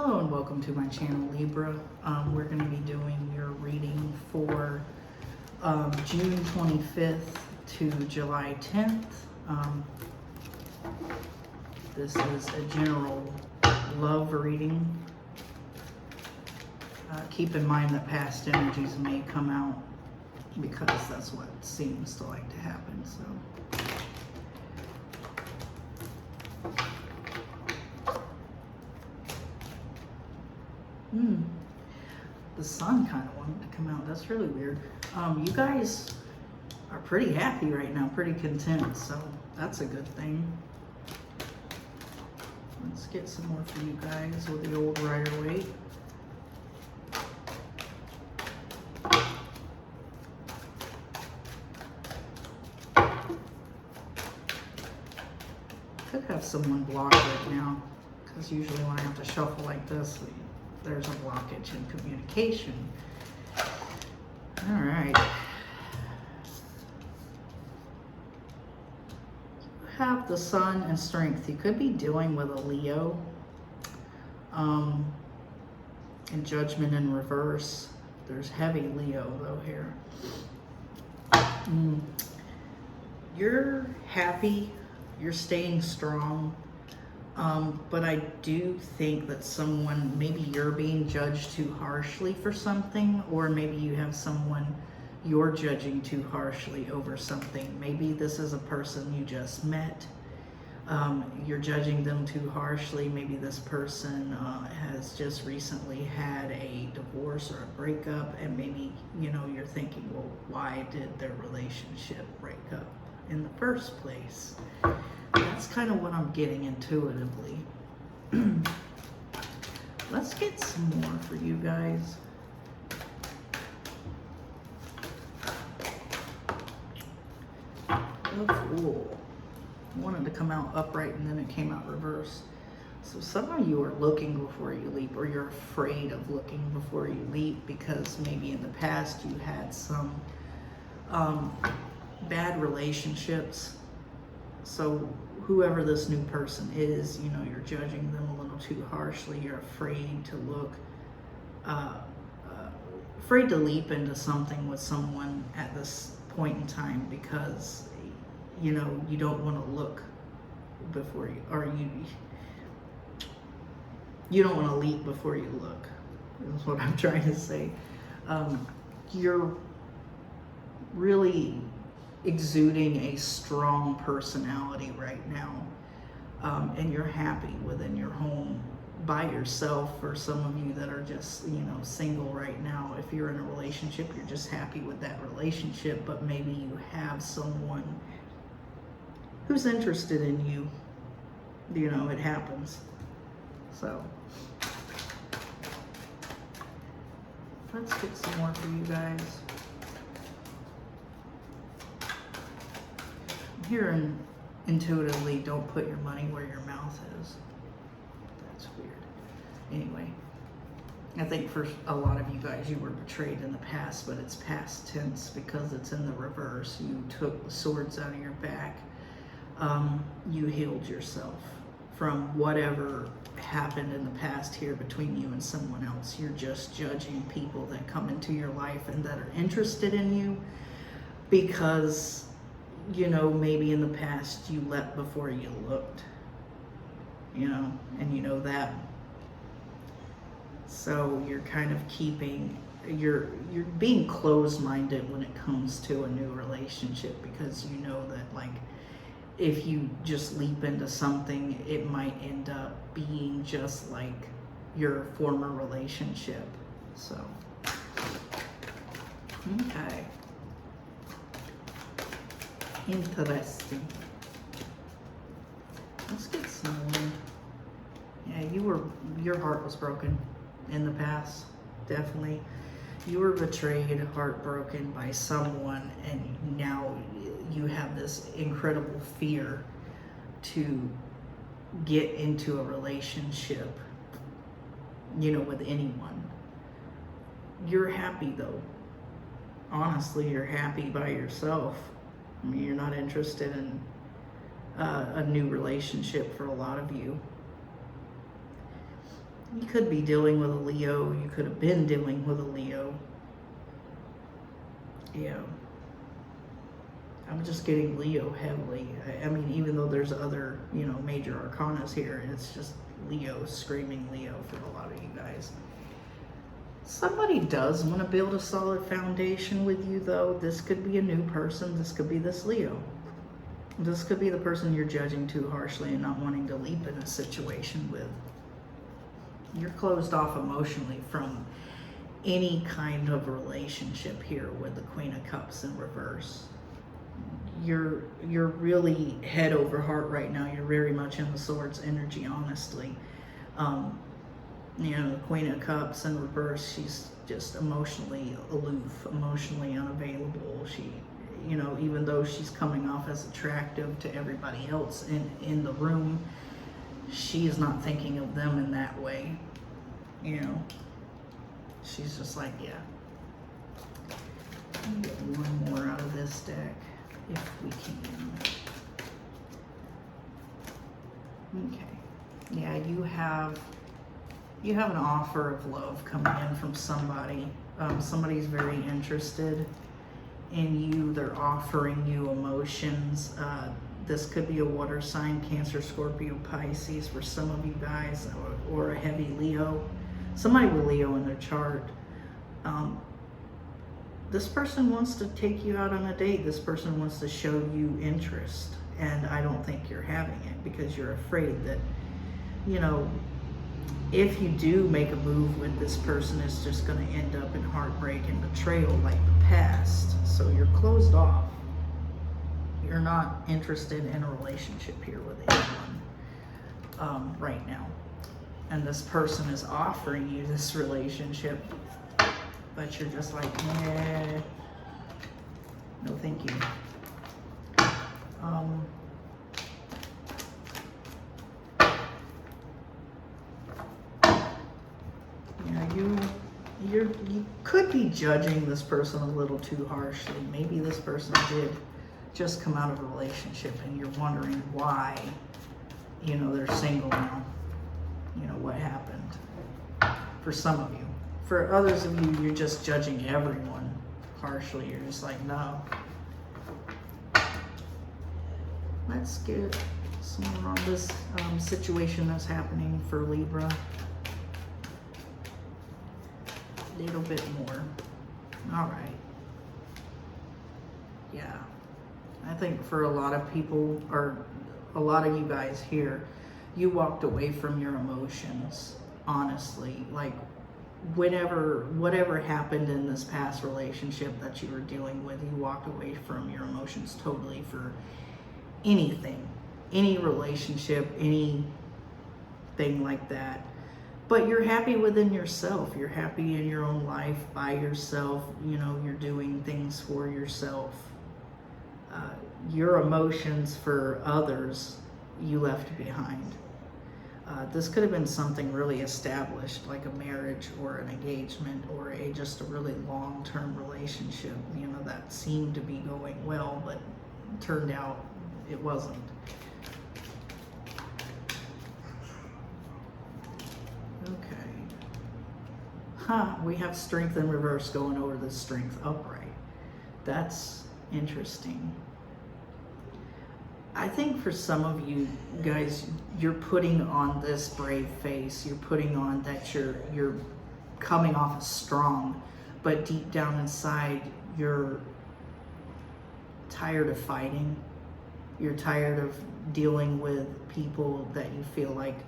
Hello and welcome to my channel, Libra. We're going to be doing your reading for June 25th to July 10th. This is a general love reading. Keep in mind that past energies may come out because that's what seems to like to happen. So. The sun kind of wanted to come out. That's really weird. You guys are pretty happy right now, pretty content, so that's a good thing. Let's get some more for you guys with the old Rider-Waite. Could have someone blocked right now, because usually when I have to shuffle like this, there's a blockage in communication. All right. Have the sun and strength. You could be dealing with a Leo. And judgment in reverse. There's heavy Leo though here. You're happy. You're staying strong. But I do think that someone, maybe you're being judged too harshly for something, or maybe you have someone you're judging too harshly over something. Maybe this is a person you just met. You're judging them too harshly. Maybe this person has just recently had a divorce or a breakup, and maybe, you know, you're thinking, well, why did their relationship break up in the first place? That's kind of what I'm getting intuitively. Let's get some more for you guys. Oh, cool. I wanted to come out upright and then it came out reverse. So some of you are looking before you leap, or you're afraid of looking before you leap because maybe in the past you had some bad relationships. So whoever this new person is, you know, you're judging them a little too harshly. You're afraid to look, afraid to leap into something with someone at this point in time because, you know, you don't want to look before you, or you don't want to leap before you look. That's what I'm trying to say. You're really exuding a strong personality right now, and you're happy within your home by yourself. For some of you that are just, you know, single right now, if you're in a relationship, you're just happy with that relationship, but maybe you have someone who's interested in you. You know, it happens. So let's get some more for you guys. Hearing intuitively, don't put your money where your mouth is. That's weird. Anyway, I think for a lot of you guys, you were betrayed in the past, but it's past tense because it's in the reverse. You took the swords out of your back. You healed yourself from whatever happened in the past here between you and someone else. You're just judging people that come into your life and that are interested in you because, you know, maybe in the past you leapt before you looked, you know, and you know that. So you're kind of keeping, you're being closed-minded when it comes to a new relationship because you know that, like, if you just leap into something, it might end up being just like your former relationship. So, okay. Interesting. Let's get some more. Yeah, your heart was broken in the past, definitely. You were betrayed, heartbroken by someone, and now you have this incredible fear to get into a relationship, you know, with anyone. You're happy though. Honestly, you're happy by yourself. I mean, you're not interested in a new relationship for a lot of you. You could be dealing with a Leo. You could have been dealing with a Leo. Yeah. I'm just getting Leo heavily. I mean, even though there's other, you know, major arcanas here, it's just Leo, screaming Leo for a lot of you guys. Somebody does want to build a solid foundation with you, though. This could be a new person. This could be this Leo. This could be the person you're judging too harshly and not wanting to leap in a situation with. You're closed off emotionally from any kind of relationship here with the Queen of Cups in reverse. You're really head over heart right now. You're very much in the Swords energy, honestly. You know, the Queen of Cups in reverse, she's just emotionally aloof, emotionally unavailable. She, you know, even though she's coming off as attractive to everybody else in the room, she is not thinking of them in that way. You know, she's just like, yeah. Let me get one more out of this deck, if we can. Okay. Yeah, you have an offer of love coming in from somebody. Somebody's very interested in you. They're offering you emotions. This could be a water sign, Cancer, Scorpio, Pisces for some of you guys, or a heavy Leo. Somebody with Leo in their chart. This person wants to take you out on a date. This person wants to show you interest. And I don't think you're having it because you're afraid that, you know, if you do make a move with this person, it's just going to end up in heartbreak and betrayal like the past. So you're closed off. You're not interested in a relationship here with anyone right now. And this person is offering you this relationship, but you're just like, nah, no thank you. You could be judging this person a little too harshly. Maybe this person did just come out of a relationship and you're wondering why, you know, they're single now. You know, what happened for some of you. For others of you, you're just judging everyone harshly. You're just like, no. Let's get some more on this situation that's happening for Libra. A little bit more. All right. Yeah. I think for a lot of people, or a lot of you guys here, you walked away from your emotions, honestly. Like, whatever happened in this past relationship that you were dealing with, you walked away from your emotions totally for anything, any relationship, anything like that. But you're happy within yourself. You're happy in your own life, by yourself. You know, you're doing things for yourself. Your emotions for others, you left behind. This could have been something really established, like a marriage or an engagement or just a really long-term relationship, you know, that seemed to be going well, but turned out it wasn't. Okay. We have strength in reverse going over the strength upright. That's interesting. I think for some of you guys, you're putting on this brave face. You're putting on that you're coming off as strong, but deep down inside, you're tired of fighting. You're tired of dealing with people that you feel like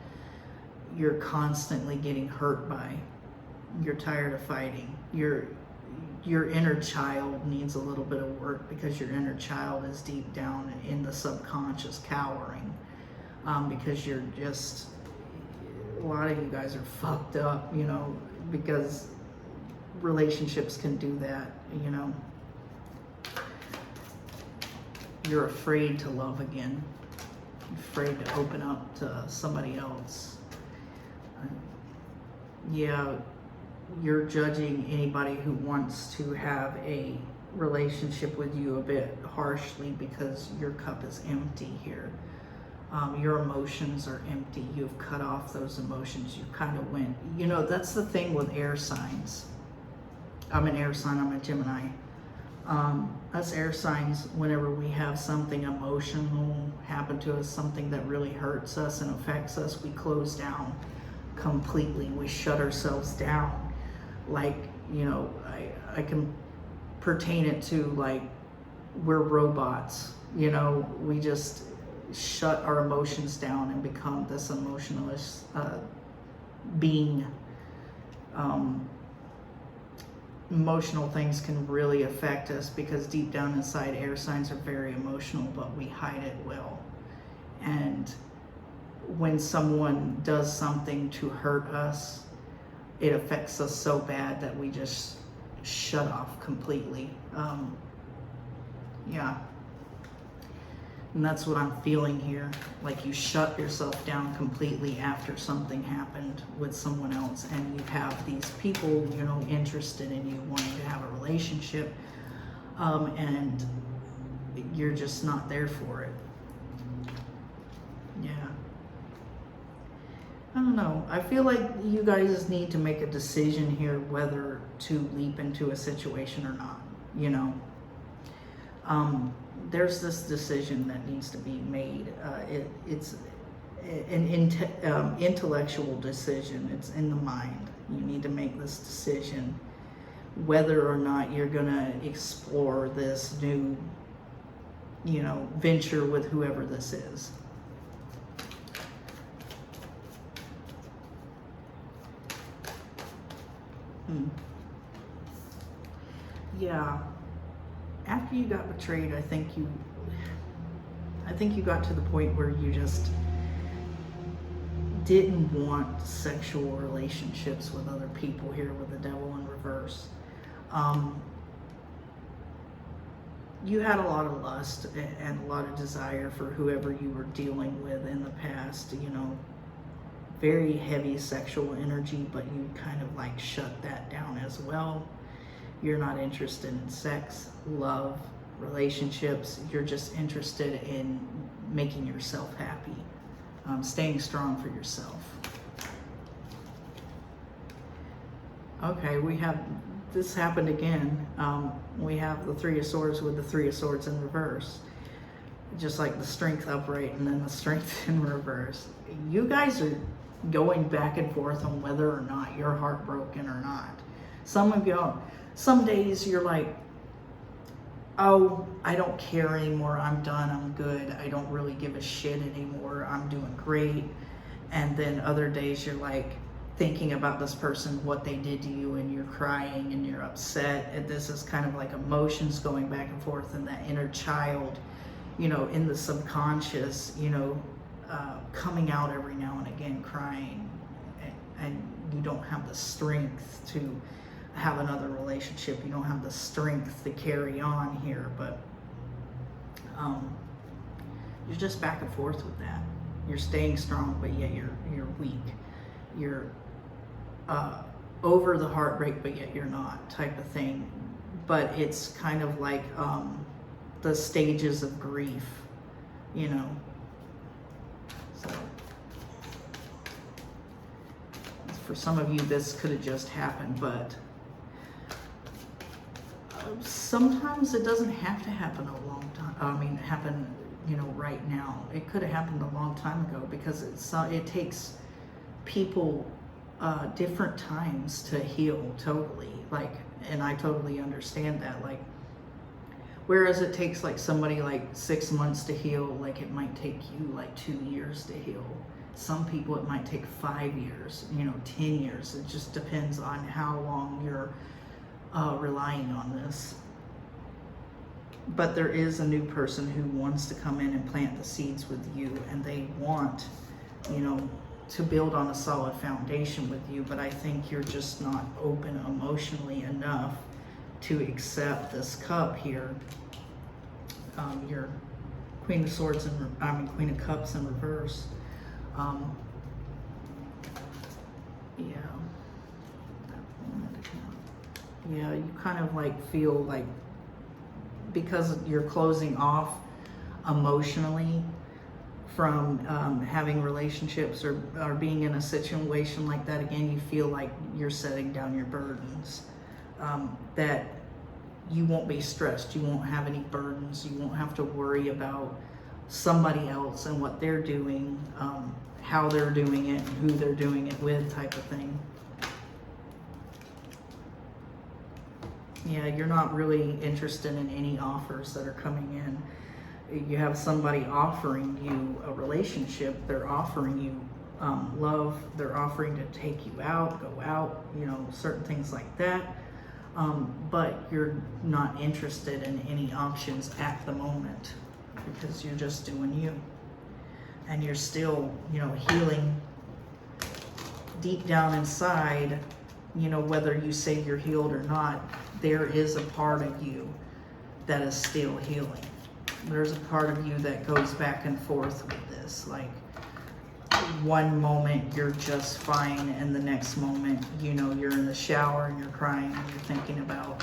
you're constantly getting hurt by. You're tired of fighting. Your inner child needs a little bit of work because your inner child is deep down in the subconscious cowering, because you're just, a lot of you guys are fucked up, you know, because relationships can do that, you know. You're afraid to love again. You're afraid to open up to somebody else. Yeah. You're judging anybody who wants to have a relationship with you a bit harshly because your cup is empty here. Your emotions are empty. You've cut off those emotions. You kind of went, you know, that's the thing with air signs. I'm an air sign, I'm a Gemini. Us air signs, whenever we have something emotional happen to us, something that really hurts us and affects us, we close down completely. We shut ourselves down. Like, you know, I can pertain it to, like, we're robots. You know, we just shut our emotions down and become this emotionless being. Emotional things can really affect us because deep down inside, air signs are very emotional, but we hide it well. And when someone does something to hurt us, it affects us so bad that we just shut off completely. Yeah. And that's what I'm feeling here. Like, you shut yourself down completely after something happened with someone else, and you have these people, you know, interested in you, wanting to have a relationship, and you're just not there for it. Yeah. I don't know. I feel like you guys need to make a decision here whether to leap into a situation or not, you know. There's this decision that needs to be made. It's an intellectual decision. It's in the mind. You need to make this decision whether or not you're gonna explore this new, you know, venture with whoever this is. Yeah. After you got betrayed, I think you got to the point where you just didn't want sexual relationships with other people here with the devil in reverse. You had a lot of lust and a lot of desire for whoever you were dealing with in the past, you know, very heavy sexual energy, but you kind of like shut that down as well. You're not interested in sex, love, relationships. You're just interested in making yourself happy, staying strong for yourself. Okay, we have, this happened again. We have the Three of Swords with the Three of Swords in reverse. Just like the Strength upright and then the Strength in reverse. You guys are going back and forth on whether or not you're heartbroken or not. Some of y'all, some days you're like, oh, I don't care anymore. I'm done. I'm good. I don't really give a shit anymore. I'm doing great. And then other days you're like thinking about this person, what they did to you, and you're crying and you're upset. And this is kind of like emotions going back and forth, and that inner child, you know, in the subconscious, you know, coming out every now and again, crying. And you don't have the strength to have another relationship. You don't have the strength to carry on here, but you're just back and forth with that. You're staying strong, but yet you're weak. You're over the heartbreak, but yet you're not, type of thing. But it's kind of like the stages of grief, you know. So for some of you, this could have just happened, but sometimes it doesn't have to happen a long time. I mean, happen, you know, right now. It could have happened a long time ago, because it takes people different times to heal totally. Like, and I totally understand that. Like, whereas it takes like somebody like 6 months to heal, like it might take you like 2 years to heal. Some people it might take 5 years, you know, 10 years. It just depends on how long you're relying on this. But there is a new person who wants to come in and plant the seeds with you, and they want, you know, to build on a solid foundation with you. But I think you're just not open emotionally enough to accept this cup here. Your Queen of Swords and Queen of Cups in reverse. Yeah, you kind of like feel like, because you're closing off emotionally from having relationships or being in a situation like that again. You feel like you're setting down your burdens, that you won't be stressed, you won't have any burdens, you won't have to worry about somebody else and what they're doing, how they're doing it, and who they're doing it with, type of thing. Yeah, you're not really interested in any offers that are coming in. You have somebody offering you a relationship, they're offering you love, they're offering to take you out, go out, you know, certain things like that. But you're not interested in any options at the moment because you're just doing you. And you're still, you know, healing deep down inside. You know, whether you say you're healed or not, there is a part of you that is still healing. There's a part of you that goes back and forth with this. Like, one moment you're just fine, and the next moment, you know, you're in the shower and you're crying and you're thinking about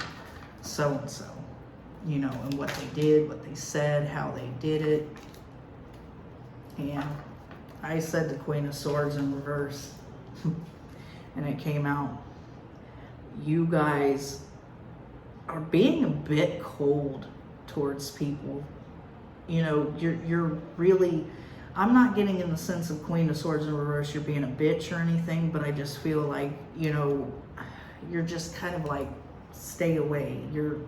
so-and-so, you know, and what they did, what they said, how they did it. And I said the Queen of Swords in reverse, and it came out. You guys are being a bit cold towards people. You know, you're really, I'm not getting in the sense of Queen of Swords in reverse, you're being a bitch or anything, but I just feel like, you know, you're just kind of like, stay away. You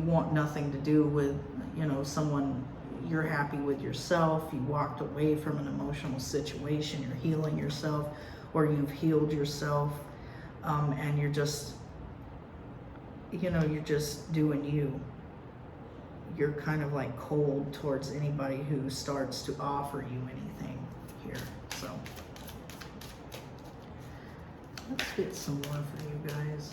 want nothing to do with, you know, someone. You're happy with yourself. You walked away from an emotional situation. You're healing yourself, or you've healed yourself. And you're just, you know, you're just doing you. You're kind of like cold towards anybody who starts to offer you anything here. So let's get some more for you guys.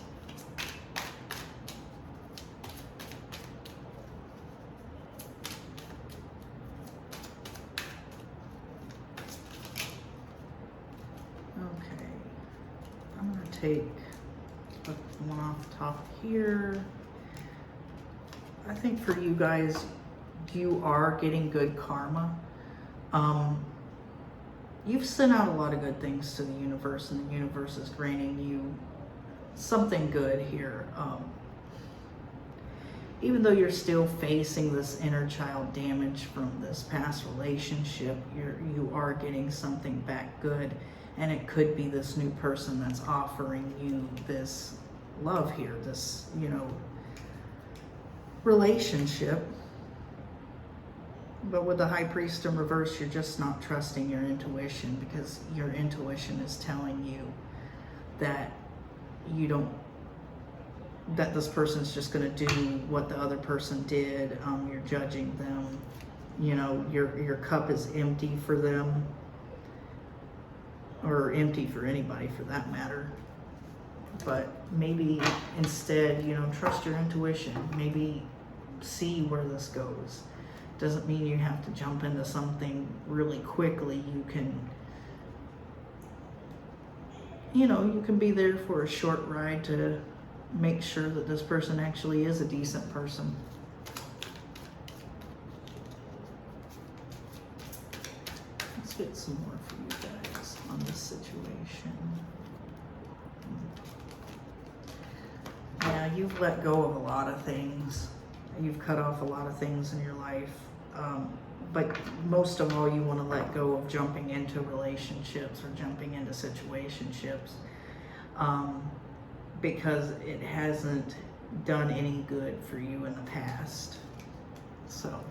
Okay, I'm going to take one off the top here. I think for you guys, you are getting good karma. You've sent out a lot of good things to the universe, and the universe is granting you something good here. Even though you're still facing this inner child damage from this past relationship, you are getting something back good. And it could be this new person that's offering you this love here, this, you know, relationship. But with the High Priest in reverse, you're just not trusting your intuition, because your intuition is telling you that you don't, that this person's just going to do what the other person did. You're judging them. You know, your cup is empty for them, or empty for anybody for that matter. But maybe instead, you know, trust your intuition. Maybe see where this goes. Doesn't mean you have to jump into something really quickly. You can, you know, you can be there for a short ride to make sure that this person actually is a decent person. Let's get some more for you guys on this situation. Yeah, you've let go of a lot of things. You've cut off a lot of things in your life. But most of all, you want to let go of jumping into relationships or jumping into situationships, because it hasn't done any good for you in the past. So,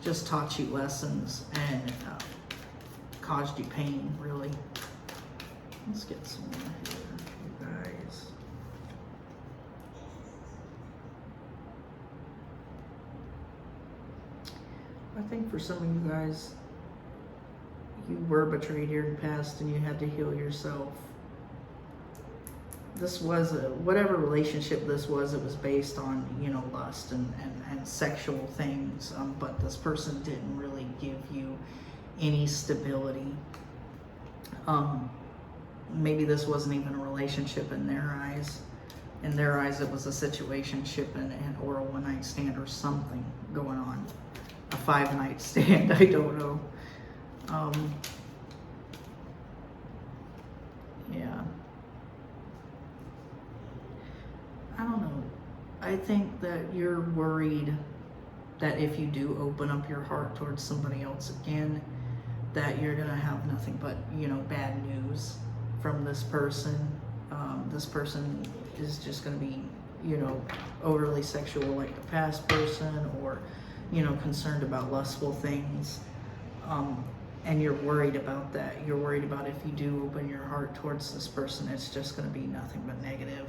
just taught you lessons and caused you pain, really. Let's get some more here, you guys. I think for some of you guys, you were betrayed here in the past and you had to heal yourself. This was whatever relationship this was, it was based on, you know, lust and sexual things, but this person didn't really give you any stability. Maybe this wasn't even a relationship in their eyes. In their eyes, it was a situationship or a one-night stand or something going on. A 5-night stand. I don't know. Yeah. I don't know. I think that you're worried that if you do open up your heart towards somebody else again, that you're gonna have nothing but, you know, bad news from this person. This person is just gonna be, you know, overly sexual like the past person, or, you know, concerned about lustful things. And you're worried about that. You're worried about if you do open your heart towards this person, it's just gonna be nothing but negative.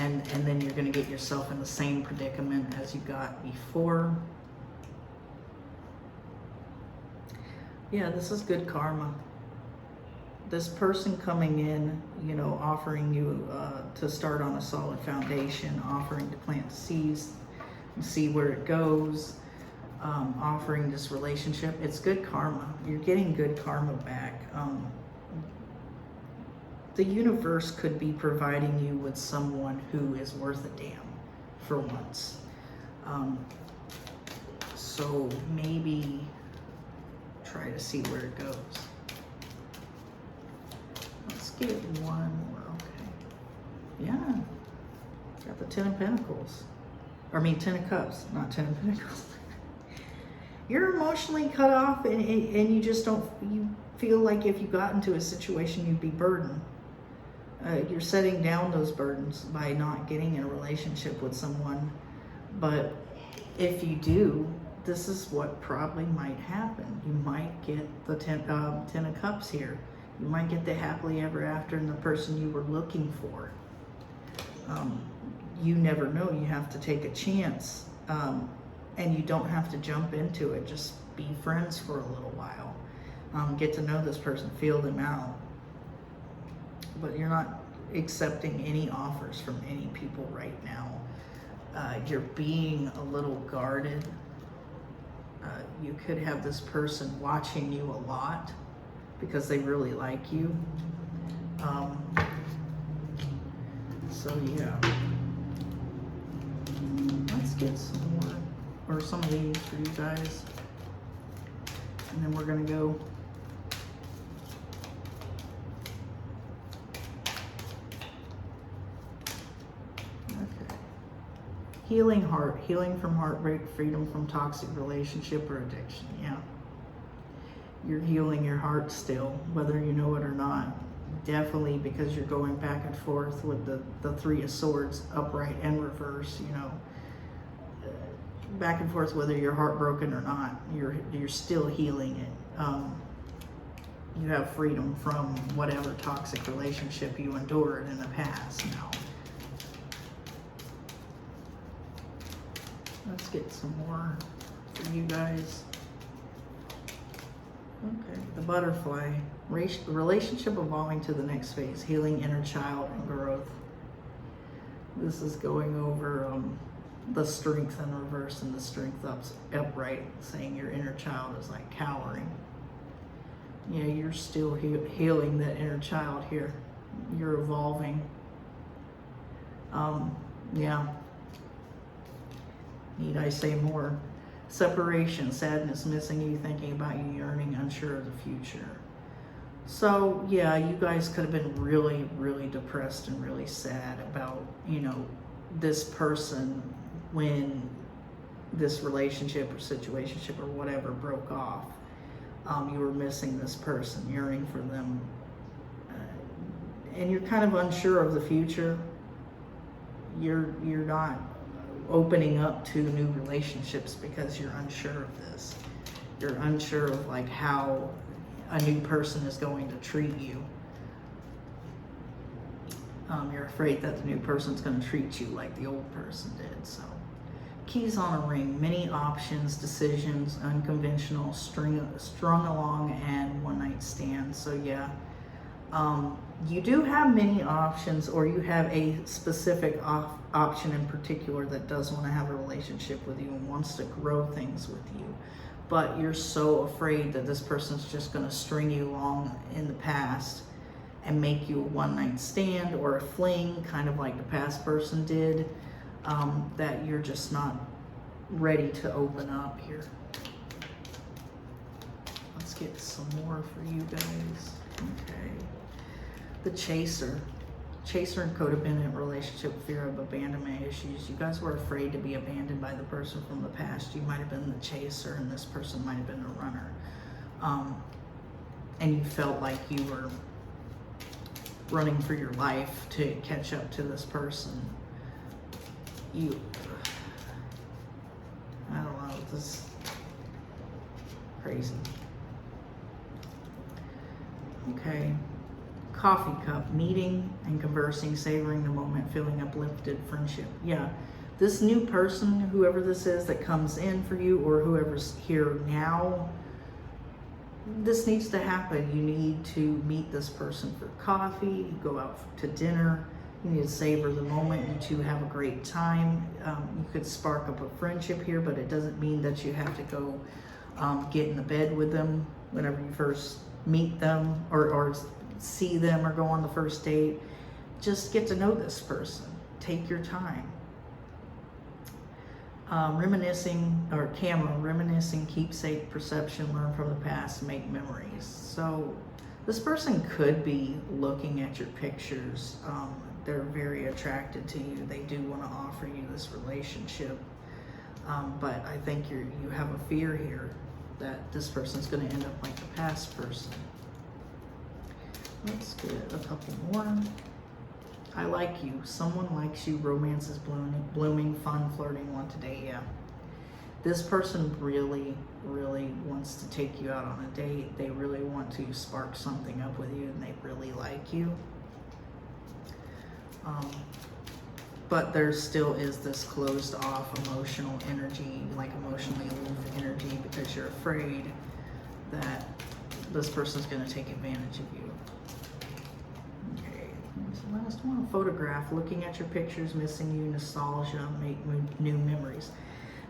And then you're gonna get yourself in the same predicament as you got before. Yeah, this is good karma. This person coming in, you know, offering you to start on a solid foundation, offering to plant seeds and see where it goes, offering this relationship, it's good karma. You're getting good karma back. The universe could be providing you with someone who is worth a damn for once. So maybe try to see where it goes. Let's get one more. Okay. Yeah. Got the 10 of Pentacles. Or I mean 10 of Cups, not 10 of Pentacles. You're emotionally cut off, and you just don't, you feel like if you got into a situation, you'd be burdened. You're setting down those burdens by not getting in a relationship with someone. But if you do, this is what probably might happen. You might get the 10 of Cups here. You might get the happily ever after and the person you were looking for. You never know. You have to take a chance. And you don't have to jump into it. Just be friends for a little while. Get to know this person, feel them out. But you're not accepting any offers from any people right now. You're being a little guarded. You could have this person watching you a lot because they really like you. So yeah. Let's get some more, or some of these for you guys. And then we're gonna go. Healing heart, healing from heartbreak, freedom from toxic relationship or addiction. Yeah. You're healing your heart still, whether you know it or not. Definitely, because you're going back and forth with the 3 of Swords, upright and reverse, you know. Back and forth whether you're heartbroken or not. You're still healing it. You have freedom from whatever toxic relationship you endured in the past now. Let's get some more for you guys. Okay, the butterfly. Relationship evolving to the next phase. Healing inner child and growth. This is going over the strength in reverse and the strength upright, saying your inner child is like cowering. Yeah, you're still healing that inner child here. You're evolving. Yeah. Need I say more? Separation, sadness, missing you, thinking about you, yearning, unsure of the future. So yeah, you guys could have been really, really depressed and really sad about, you know, this person when this relationship or situationship or whatever broke off. You were missing this person, yearning for them. And you're kind of unsure of the future. You're not opening up to new relationships because you're unsure of this. You're unsure of like how a new person is going to treat you. You're afraid that the new person's going to treat you like the old person did. So keys on a ring, many options, decisions, unconventional, strung along, and one night stands. So yeah, you do have many options, or you have a specific option in particular that does want to have a relationship with you and wants to grow things with you. But you're so afraid that this person's just going to string you along in the past and make you a one-night stand or a fling, kind of like the past person did, that you're just not ready to open up here. Let's get some more for you guys. Okay. The Chaser. Chaser and codependent relationship, fear of abandonment issues. You guys were afraid to be abandoned by the person from the past. You might have been the chaser and this person might have been the runner. And you felt like you were running for your life to catch up to this person. I don't know, this is crazy. Okay. Coffee cup, meeting and conversing, savoring the moment, feeling uplifted, friendship. Yeah, this new person, whoever this is that comes in for you or whoever's here now, this needs to happen. You need to meet this person for coffee, go out to dinner. You need to savor the moment. You two have a great time. You could spark up a friendship here, but it doesn't mean that you have to go get in the bed with them whenever you first meet them or see them or go on the first date. Just get to know this person. Take your time. Reminiscing, or camera, reminiscing, keepsake, perception, learn from the past, make memories. So this person could be looking at your pictures. They're very attracted to you. They do want to offer you this relationship. But I think you have a fear here that this person's going to end up like the past person. Let's get a couple more. I like you. Someone likes you. Romance is blooming, fun, flirting, want to date. Yeah. This person really, really wants to take you out on a date. They really want to spark something up with you and they really like you. But there still is this closed off emotional energy, like emotionally aloof energy, because you're afraid that this person's going to take advantage of you. The last one, photograph, looking at your pictures, missing you, nostalgia, make new memories.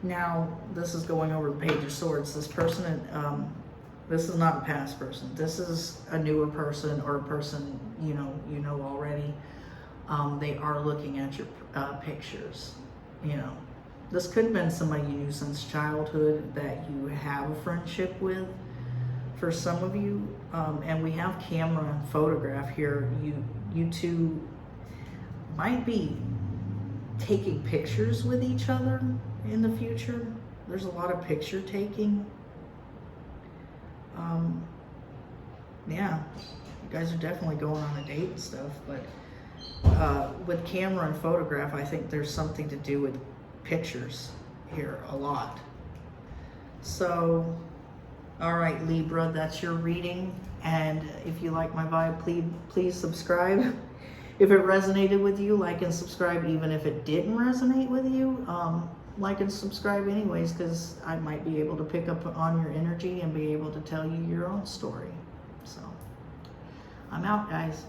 Now, this is going over the Page of Swords. This person, this is not a past person. This is a newer person or a person you know already. They are looking at your pictures. You know, this could have been somebody you knew since childhood that you have a friendship with. For some of you, and we have camera and photograph here, you two might be taking pictures with each other in the future. There's a lot of picture taking. Yeah, you guys are definitely going on a date and stuff, but with camera and photograph, I think there's something to do with pictures here a lot. So, all right, Libra, that's your reading. And if you like my vibe, please subscribe. If it resonated with you, like and subscribe. Even if it didn't resonate with you, like and subscribe anyways, because I might be able to pick up on your energy and be able to tell you your own story. So, I'm out, guys.